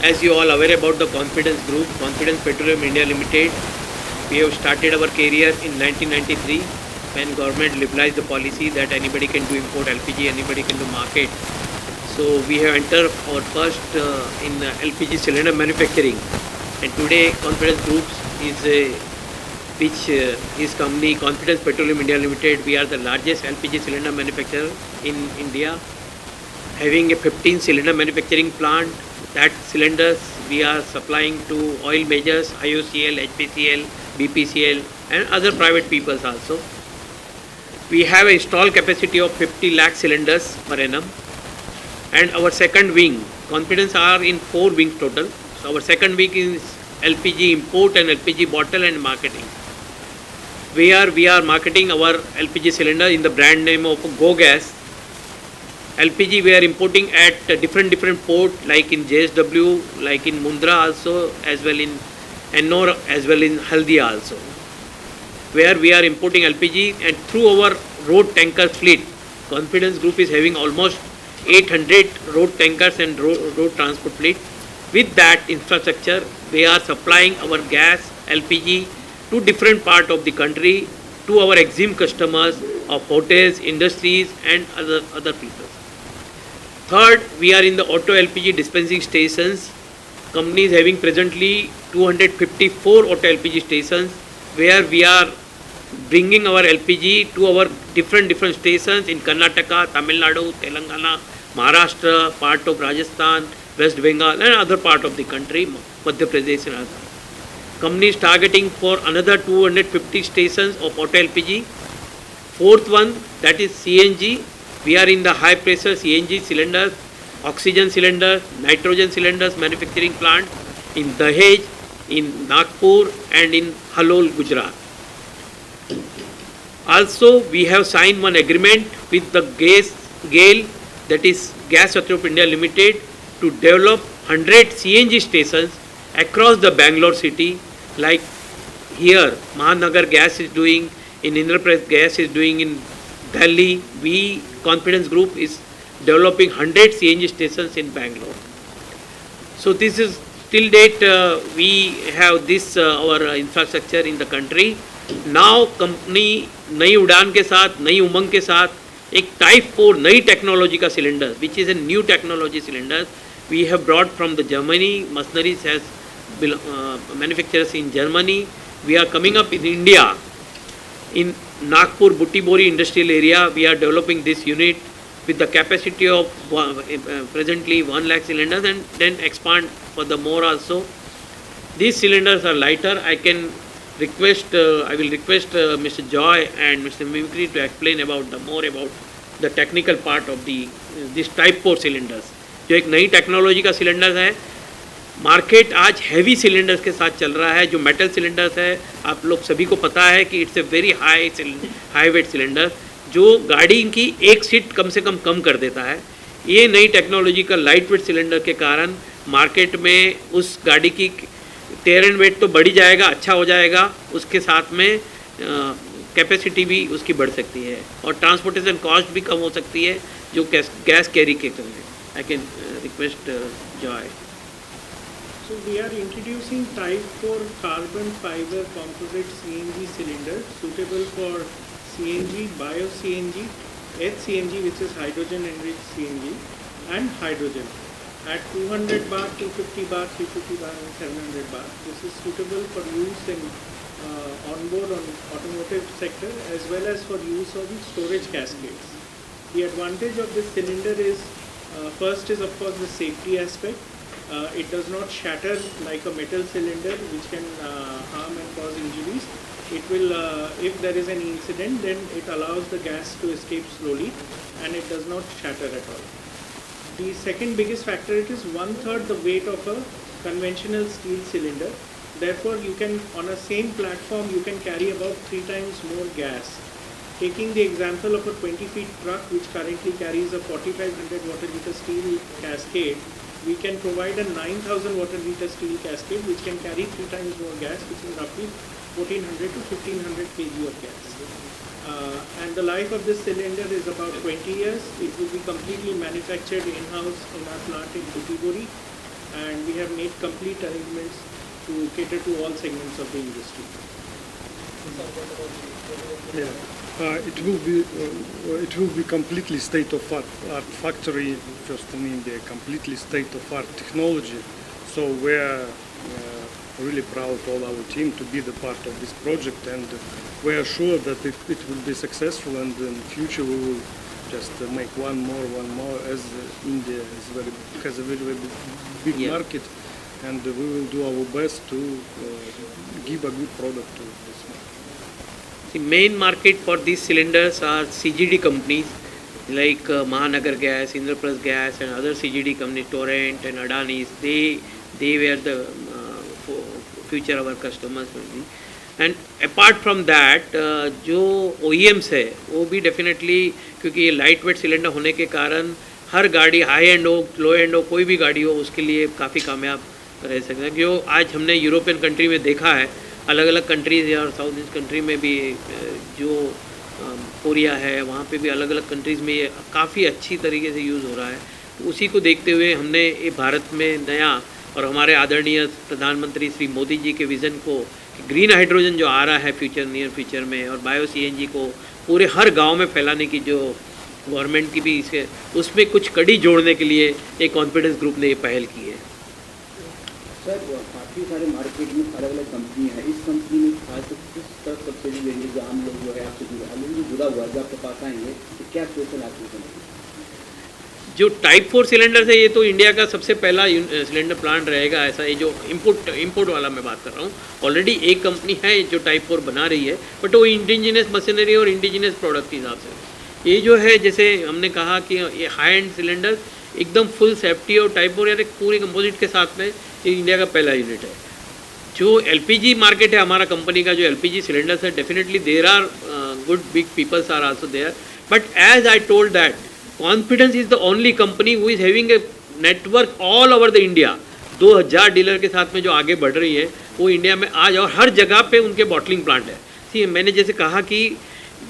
As you all aware about the Confidence Group, Confidence Petroleum India Limited, we have started our career in 1993 when government liberalized the policy that anybody can do import LPG, anybody can do market. So we have entered our first in LPG cylinder manufacturing, and today Confidence Group is company Confidence Petroleum India Limited. We are the largest LPG cylinder manufacturer in India, having a 15 cylinder manufacturing plant. That cylinders we are supplying to oil majors, IOCL, HPCL, BPCL and other private peoples also. We have a installed capacity of 50 lakh cylinders per annum, and our second wing, Confidence are in 4 wings total. So our second wing is LPG import and LPG bottle and marketing. We are marketing our LPG cylinder in the brand name of Go Gas. LPG we are importing at different port, like in JSW, like in Mundra also, as well in Ennore, as well in Haldia also, where we are importing LPG. And through our road tanker fleet, Confidence Group is having almost 800 road tankers and road transport fleet. With that infrastructure, we are supplying our gas, LPG to different part of the country, to our EXIM customers of hotels, industries and other people. Third, we are in the auto LPG dispensing stations. Company is having presently 254 auto LPG stations, where we are bringing our LPG to our different stations in Karnataka, Tamil Nadu, Telangana, Maharashtra, part of Rajasthan, West Bengal and other part of the country, Madhya Pradesh and other. Company is targeting for another 250 stations of auto LPG. Fourth one, that is CNG. We are in the high pressure CNG cylinders, oxygen cylinders, nitrogen cylinders manufacturing plant in Dahej, in Nagpur and in Halol, Gujarat. Also, we have signed one agreement with the GAIL, that is Gas Authority of India Limited, to develop 100 CNG stations across the Bangalore city, like here Mahanagar Gas is doing, in Indraprasth Gas is doing in Delhi. We, Confidence Group, is developing 100 CNG stations in Bangalore. So this is till date we have this our infrastructure in the country. Now company नई उड़ान के साथ, नई उमंग के साथ एक type 4 नई technology का cylinder, which is a new technology cylinder, we have brought from the Germany. Machineries has manufacturers in Germany. We are coming up in India, in Nagpur Butibori industrial area. We are developing this unit with the capacity of presently 1 lakh cylinders, and then expand for the more also. These cylinders are lighter. I will request Mr. Joy and Mr. Mimicry to explain about the technical part of this type 4 cylinders, जो एक नई technology का cylinder है. Market आज heavy cylinders के साथ चल रहा है. जो मेटल सिलेंडर्स है, आप लोग सभी को पता है कि it's a very high wait cylinder, जो गाड़ी की एक सीट कम से कम कर देता है. ये नई टेक्नोलॉजी का लाइट वेट सिलेंडर के कारण मार्केट में उस गाड़ी की टेयर एंड वेट तो बढ़ी जाएगा, अच्छा हो जाएगा, उसके साथ में कैपेसिटी भी उसकी बढ़ सकती है और ट्रांसपोर्टेशन कॉस्ट भी कम हो सकती है जो गैस कैरी के करें. I can request Joy. So we are introducing type 4 carbon fiber composite CNG cylinder suitable for CNG, bio-CNG, HCNG, which is hydrogen enriched CNG, and hydrogen at 200 bar, 250 bar, 350 bar and 700 bar. This is suitable for use in onboard on automotive sector as well as for use of storage cascades. The advantage of this cylinder is first is of course the safety aspect. It does not shatter like a metal cylinder, which can harm and cause injuries. It will, if there is an incident, then it allows the gas to escape slowly and it does not shatter at all. The second biggest factor, it is 1/3 the weight of a conventional steel cylinder. Therefore, you can, on a same platform, you can carry about 3 times more gas. Taking the example of a 20 feet truck, which currently carries a 4500 water liter steel cascade, we can provide a 9000 water liter steel cascade which can carry 3 times more gas, which is roughly 1400 to 1500 kg of gas. And the life of this cylinder is about 20 years. It will be completely manufactured in-house in our plant in Butibori. and we have made complete arrangements to cater to all segments of the industry. It will be completely state-of-art factory, first in India, completely state-of-art technology. So we're really proud, all our team, to be the part of this project, and we are sure that it will be successful, and in future we will just make one more, as India has a very big market, and we will do our best to give a good product to this market. The main market for these cylinders are CGD companies like Mahanagar Gas, Indraprasth Gas, and other CGD companies, Torrent and Adani's. They were the future our customers will be. And apart from that, जो OEMs है वो भी definitely, क्योंकि ये light weight cylinder होने के कारण हर गाड़ी हाई एंड हो लो एंड हो कोई भी गाड़ी हो उसके लिए काफ़ी कामयाब रह सकते हैं। जो आज हमने यूरोपियन कंट्री में देखा है, अलग अलग कंट्रीज़ और साउथ ईस्ट कंट्री में भी, जो कोरिया है वहाँ पे भी अलग अलग कंट्रीज़ में ये काफ़ी अच्छी तरीके से यूज़ हो रहा है। तो उसी को देखते हुए हमने ये भारत में नया, और हमारे आदरणीय प्रधानमंत्री श्री मोदी जी के विज़न को, ग्रीन हाइड्रोजन जो आ रहा है नियर फ्यूचर में, और बायो CNG को पूरे हर गांव में फैलाने की जो गवर्नमेंट की भी इसके उसमें कुछ कड़ी जोड़ने के लिए एक कॉन्फिडेंस ग्रुप ने ये पहल की है। सर, काफ़ी सारे मार्केट में अलग अलग कंपनी है, इस कंपनी में खास किस तरह सब्सिडी देंगे जो आम लोग जो है आपसे जुड़ा हुआ है, जो आपके पास आएंगे, तो क्या स्पेशल आपको समझेंगे? जो टाइप 4 सिलेंडर है ये तो इंडिया का सबसे पहला सिलेंडर प्लांट रहेगा ऐसा। ये जो इंपोर्ट वाला मैं बात कर रहा हूँ, ऑलरेडी एक कंपनी है जो टाइप 4 बना रही है, बट वो इंडिजिनस मशीनरी और इंडिजिनस प्रोडक्ट के हिसाब से। ये जो है, जैसे हमने कहा कि ये हाई एंड सिलेंडर एकदम फुल सेफ्टी और टाइप 4 यानी पूरी कंपोजिट के साथ में ये इंडिया का पहला यूनिट है। जो LPG मार्केट है हमारा कंपनी का, जो LPG सिलेंडर्स है, definitely there are good big peoples are also there, but as I told that confidence is the only company who is having a network all over the India. 2000 dealer के साथ में जो आगे बढ़ रही है वो इंडिया में आज, और हर जगह पे उनके बॉटलिंग प्लांट है। सी, मैंने जैसे कहा कि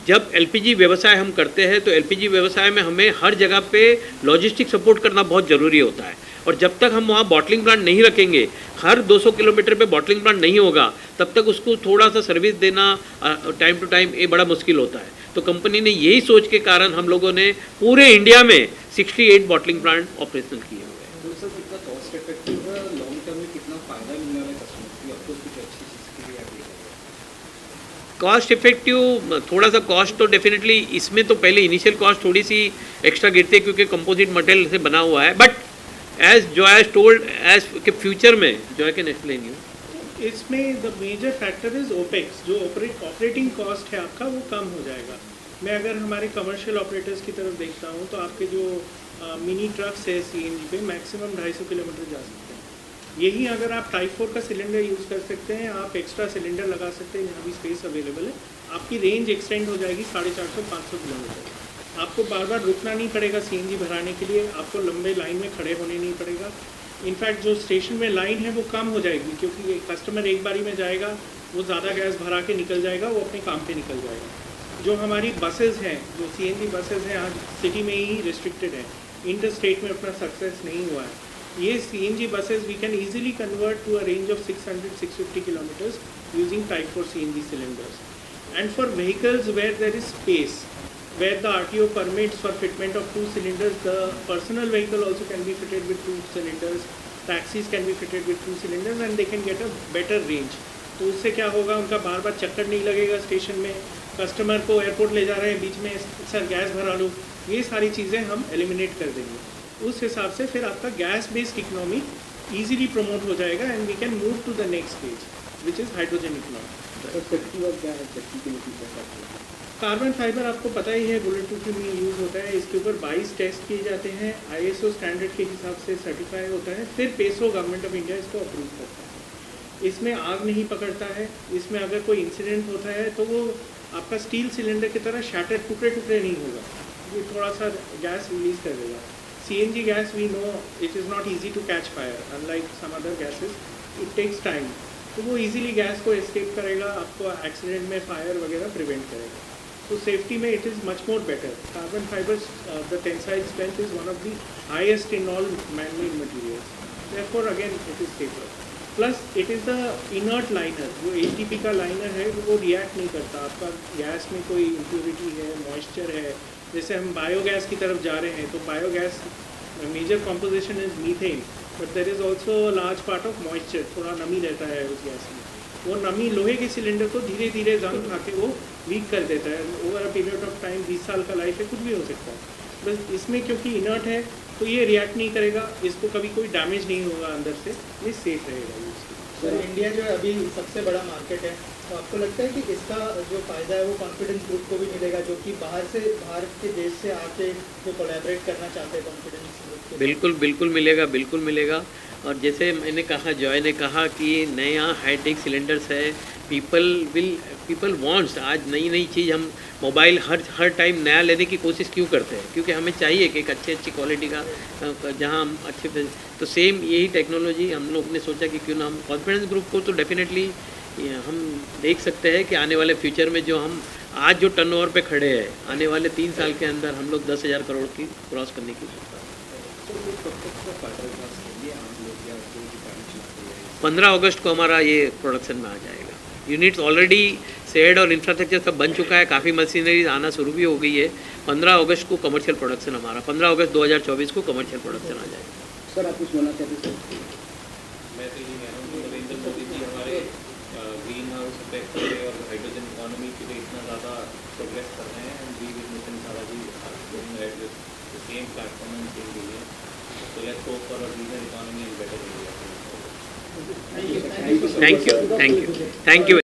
जब LPG व्यवसाय हम करते हैं तो LPG व्यवसाय में हमें हर जगह पे लॉजिस्टिक सपोर्ट करना बहुत ज़रूरी होता है, और जब तक हम वहाँ बॉटलिंग प्लांट नहीं रखेंगे, हर 200 किलोमीटर पे बॉटलिंग प्लांट नहीं होगा, तब तक उसको थोड़ा सा सर्विस देना टाइम टू टाइम ये बड़ा मुश्किल होता है। तो कंपनी ने यही सोच के कारण हम लोगों ने पूरे इंडिया में 68 बॉटलिंग प्लांट ऑपरेशनल किए हुए हैं। तो सर, कितना कॉस्ट इफेक्टिव है, लॉन्ग टर्म में कितना फायदा मिलने वाला है कस्टमर को, आपको कुछ अच्छी चीज़ के लिए आप कॉस्ट इफेक्टिव, थोड़ा सा कॉस्ट तो डेफिनेटली इसमें तो पहले इनिशियल कॉस्ट थोड़ी सी एक्स्ट्रा गिरती है क्योंकि कंपोजिट मटेरियल से बना हुआ है, बट एज जो आई टोल्ड एज के फ्यूचर में जो आई कैन एक्सप्लेन यू, इसमें the major factor is opex. जो ऑपरेटिंग कॉस्ट है आपका वो कम हो जाएगा। मैं अगर हमारे कमर्शियल ऑपरेटर्स की तरफ देखता हूँ तो आपके जो मिनी ट्रक्स है CNG पे मैक्सिमम 250 किलोमीटर जा सकते हैं। यही अगर आप टाइप 4 का सिलेंडर यूज़ कर सकते हैं, आप एक्स्ट्रा सिलेंडर लगा सकते हैं जहाँ भी स्पेस अवेलेबल है, आपकी रेंज एक्सटेंड हो जाएगी 450-500 किलोमीटर। आपको बार बार रुकना नहीं पड़ेगा CNG भराने के लिए, आपको लंबे लाइन में खड़े होने नहीं पड़ेगा। इनफैक्ट जो स्टेशन में लाइन है वो कम हो जाएगी, क्योंकि कस्टमर एक बारी में जाएगा, वो ज़्यादा गैस भरा के निकल जाएगा, वो अपने काम पे निकल जाएगा। जो हमारी बसेज़ हैं, जो CNG बसेज़ हैं, आज सिटी में ही रिस्ट्रिक्टेड है, इंटर स्टेट में अपना सक्सेस नहीं हुआ है। ये CNG buses we can easily convert to a range of 600-650 kilometers using Type 4 CNG cylinders. And for vehicles where there is space, where the RTO permits for fitment of 2 cylinders, the personal vehicle also can be fitted with 2 cylinders, taxis can be fitted with 2 cylinders and they can get a better range. तो उससे क्या होगा, उनका बार बार चक्कर नहीं लगेगा station में, customer को एयरपोर्ट ले जा रहे हैं, बीच में सर गैस भरा लो, ये सारी चीज़ें हम एलिमिनेट कर देंगे। उस हिसाब से फिर आपका gas based economy easily promote हो जाएगा and we can move to the next stage which is hydrogen economy. Carbon fibre आपको पता ही है, बुलेट प्रूफ में यूज़ होता है। इसके ऊपर 22 टेस्ट किए जाते हैं, ISO स्टैंडर्ड के हिसाब से सर्टिफाई होता है, फिर पेसो गवर्नमेंट ऑफ इंडिया इसको अप्रूव करता है। इसमें आग नहीं पकड़ता है, इसमें अगर कोई इंसिडेंट होता है तो वो आपका स्टील सिलेंडर की तरह शैटर टुकड़े टुकड़े नहीं होगा, ये थोड़ा सा गैस रिलीज कर देगा। CNG gas we know it is not easy to catch fire, unlike some other gases, it takes time, तो वो easily गैस को escape करेगा, आपको एक्सीडेंट में फायर वगैरह प्रिवेंट करेगा। तो सेफ्टी में it is much more better. Carbon fibers, the tensile strength is one of the highest in all man-made materials. therefore again it is safer. Plus it is the inert liner, जो ATP का liner है वो react नहीं करता. आपका gas में कोई impurity है, मॉइस्चर है, जैसे हम बायोगैस की तरफ जा रहे हैं तो biogas major composition is methane, but there is also large part of moisture, थोड़ा नमी रहता है उस गैस में. वो नमी लोहे के सिलेंडर को धीरे धीरे जंग खा के वो वीक कर देता है. Over a period of time 20 साल का लाइफ है, कुछ भी हो सकता है. बस इसमें क्योंकि इनर्ट है तो ये रिएक्ट नहीं करेगा, इसको कभी कोई डैमेज नहीं होगा अंदर से, ये सेफ रहेगा. सर इंडिया जो है अभी सबसे बड़ा मार्केट है, तो आपको लगता है कि इसका जो फ़ायदा है वो कॉन्फिडेंस ग्रुप को भी मिलेगा, जो कि बाहर के देश से आके जो कोलैबोरेट करना चाहते हैं कॉन्फिडेंस ग्रुप के? बिल्कुल बिल्कुल मिलेगा, बिल्कुल मिलेगा. और जैसे मैंने कहा, जॉय ने कहा कि नया हाईटेक सिलेंडर्स है, पीपल वांट्स. आज नई नई चीज़, हम मोबाइल हर टाइम नया लेने की कोशिश क्यों करते हैं? क्योंकि हमें चाहिए कि एक अच्छी क्वालिटी का, जहां हम अच्छे. तो सेम यही टेक्नोलॉजी हम लोग ने सोचा कि क्यों ना हम कॉन्फिडेंस ग्रुप को, तो डेफिनेटली हम देख सकते हैं कि आने वाले फ्यूचर में जो हम आज जो टर्नओवर पे खड़े हैं, आने वाले 3 साल के अंदर हम लोग 10,000 करोड़ की क्रॉस करने की. 15 अगस्त को हमारा ये प्रोडक्शन में आ जाएगा. यूनिट्स ऑलरेडी शेड और इंफ्रास्ट्रक्चर सब बन चुका है, काफ़ी मशीनरी आना शुरू भी हो गई है. 15 अगस्त को कमर्शियल प्रोडक्शन हमारा, 15 अगस्त 2024 को कमर्शियल प्रोडक्शन आ जाएगा. सर आप कुछ बोलना चाहते हैं? मैं तो ये कह रहा हूँ कि नरेंद्र मोदी जी हमारे ग्रीन हाउस इफेक्ट और हाइड्रोजन इकोनॉमी के लिए इतना ज़्यादा प्रोग्रेस कर रहे हैं. And we will mission Sara ji going at with the same platform and same way. So let's hope for a greener economy and better India. Thank you.